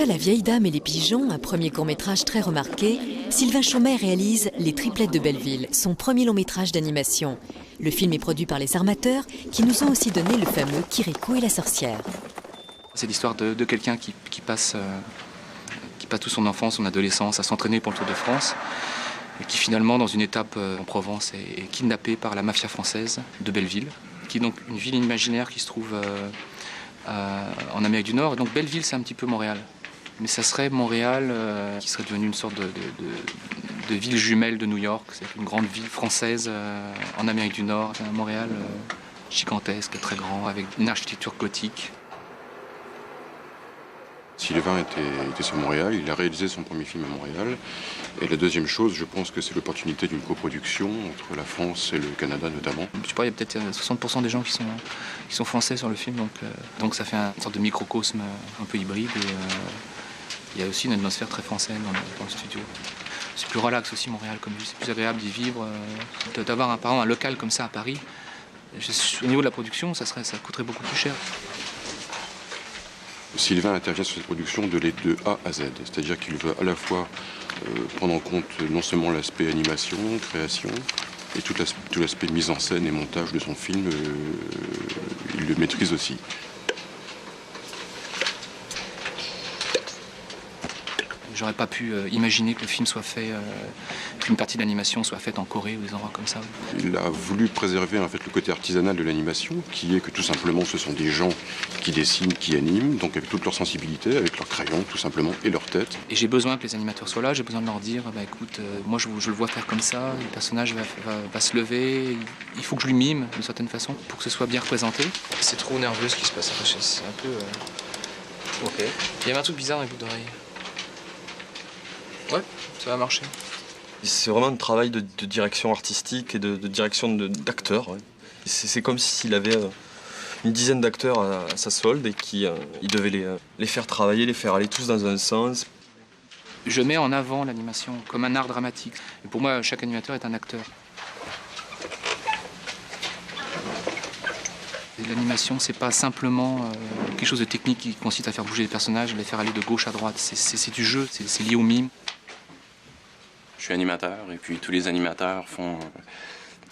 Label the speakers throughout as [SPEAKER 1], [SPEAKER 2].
[SPEAKER 1] Après La vieille dame et les pigeons, un premier court-métrage très remarqué, Sylvain Chomet réalise Les triplettes de Belleville, son premier long-métrage d'animation. Le film est produit par les Armateurs, qui nous ont aussi donné le fameux Kirikou et la sorcière.
[SPEAKER 2] C'est l'histoire de quelqu'un qui passe toute son enfance, son adolescence à s'entraîner pour le Tour de France, et qui finalement, dans une étape en Provence, est kidnappé par la mafia française de Belleville, qui est donc une ville imaginaire qui se trouve en Amérique du Nord. Et donc Belleville, c'est un petit peu Montréal. Mais ça serait Montréal qui serait devenu une sorte de ville jumelle de New York. C'est une grande ville française en Amérique du Nord. Un Montréal gigantesque, très grand, avec une architecture gothique.
[SPEAKER 3] Sylvain était sur Montréal, il a réalisé son premier film à Montréal. Et la deuxième chose, je pense que c'est l'opportunité d'une coproduction entre la France et le Canada notamment.
[SPEAKER 2] Je sais pas, il y a peut-être 60% des gens qui sont français sur le film, donc ça fait une sorte de microcosme un peu hybride. Et il y a aussi une atmosphère très française dans le studio. C'est plus relax aussi Montréal comme ville, c'est plus agréable d'y vivre. D'avoir par exemple un local comme ça à Paris, au niveau de la production, ça coûterait beaucoup plus cher.
[SPEAKER 3] Sylvain intervient sur cette production de A à Z, c'est-à-dire qu'il veut à la fois prendre en compte non seulement l'aspect animation, création, et tout l'aspect mise en scène et montage de son film, il le maîtrise aussi.
[SPEAKER 2] J'aurais pas pu imaginer que le film soit fait, qu'une partie de l'animation soit faite en Corée ou des endroits comme ça.
[SPEAKER 3] Il a voulu préserver en fait le côté artisanal de l'animation, qui est que tout simplement ce sont des gens qui dessinent, qui animent, donc avec toute leur sensibilité, avec leurs crayons tout simplement et leur tête.
[SPEAKER 2] Et j'ai besoin que les animateurs soient là, j'ai besoin de leur dire, écoute, moi je le vois faire comme ça, le personnage va se lever, il faut que je lui mime d'une certaine façon pour que ce soit bien représenté. C'est trop nerveux ce qui se passe, c'est un peu... Ok. Il y avait un truc bizarre dans les boucles d'oreilles. Ouais, ça va marcher.
[SPEAKER 4] C'est vraiment un travail de direction artistique et de direction d'acteurs. Ouais. C'est comme s'il avait une dizaine d'acteurs à sa solde et qu'il devait les faire travailler, les faire aller tous dans un sens.
[SPEAKER 2] Je mets en avant l'animation comme un art dramatique. Et pour moi, chaque animateur est un acteur. L'animation, c'est pas simplement quelque chose de technique qui consiste à faire bouger les personnages, les faire aller de gauche à droite. C'est du jeu, c'est lié au mime.
[SPEAKER 5] Je suis animateur et puis tous les animateurs font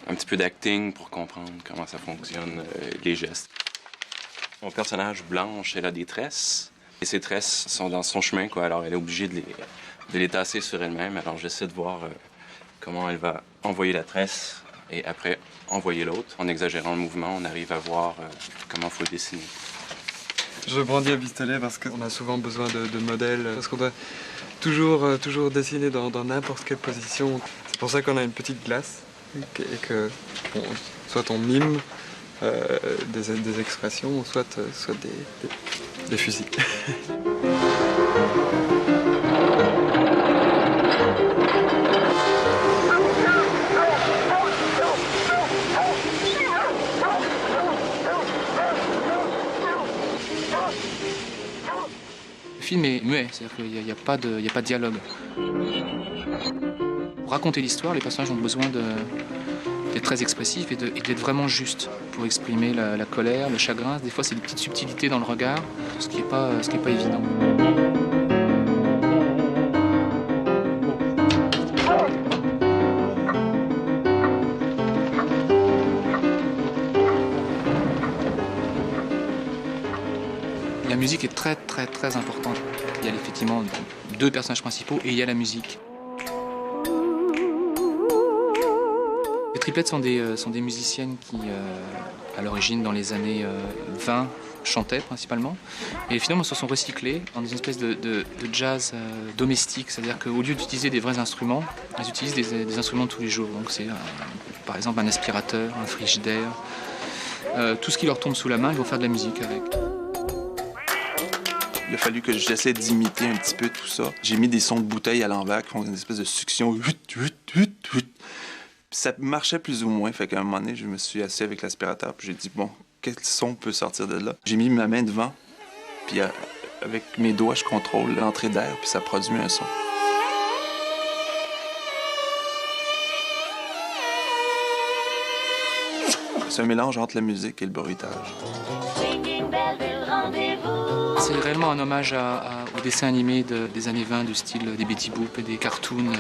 [SPEAKER 5] un petit peu d'acting pour comprendre comment ça fonctionne, les gestes. Mon personnage, Blanche, elle a des tresses et ces tresses sont dans son chemin, quoi. Alors elle est obligée de les tasser sur elle-même. Alors j'essaie de voir comment elle va envoyer la tresse et après envoyer l'autre. En exagérant le mouvement, on arrive à voir comment il faut dessiner.
[SPEAKER 6] Je brandis un pistolet parce qu'on a souvent besoin de modèles, parce qu'on doit toujours dessiner dans n'importe quelle position. C'est pour ça qu'on a une petite glace et que soit on mime des expressions, soit des fusils.
[SPEAKER 2] Le film est muet, c'est-à-dire qu'il n'y a pas de dialogue. Pour raconter l'histoire, les personnages ont besoin d'être très expressifs et d'être vraiment justes pour exprimer la colère, le chagrin. Des fois, c'est des petites subtilités dans le regard, ce qui n'est pas évident. La musique est très très très importante. Il y a effectivement deux personnages principaux et il y a la musique. Les triplettes sont des musiciennes qui, à l'origine, dans les années 20, chantaient principalement. Et finalement, se sont recyclées dans une espèce de jazz domestique. C'est-à-dire qu'au lieu d'utiliser des vrais instruments, elles utilisent des instruments de tous les jours. Donc c'est par exemple un aspirateur, un frigidaire. Tout ce qui leur tombe sous la main, ils vont faire de la musique avec.
[SPEAKER 7] Il a fallu que j'essaie d'imiter un petit peu tout ça. J'ai mis des sons de bouteilles à l'envers qui font une espèce de succion. Ça marchait plus ou moins. Fait qu'à un moment donné, je me suis assis avec l'aspirateur. Puis j'ai dit, bon, quel son peut sortir de là? J'ai mis ma main devant. Puis avec mes doigts, je contrôle l'entrée d'air. Puis ça produit un son. C'est un mélange entre la musique et le bruitage.
[SPEAKER 2] C'est réellement un hommage aux dessins animés des années 20 du style des Betty Boop et des cartoons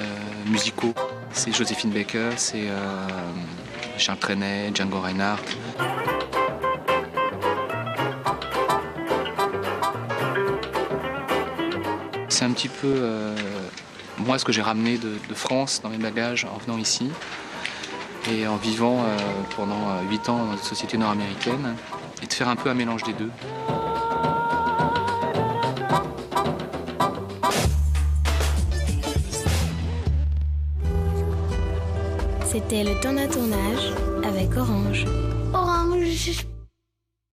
[SPEAKER 2] musicaux. C'est Joséphine Baker, c'est Charles Trenet, Django Reinhardt. C'est un petit peu moi ce que j'ai ramené de France dans mes bagages en venant ici et en vivant pendant 8 ans dans une société nord-américaine et de faire un peu un mélange des deux.
[SPEAKER 8] C'était le temps d'un tournage avec Orange.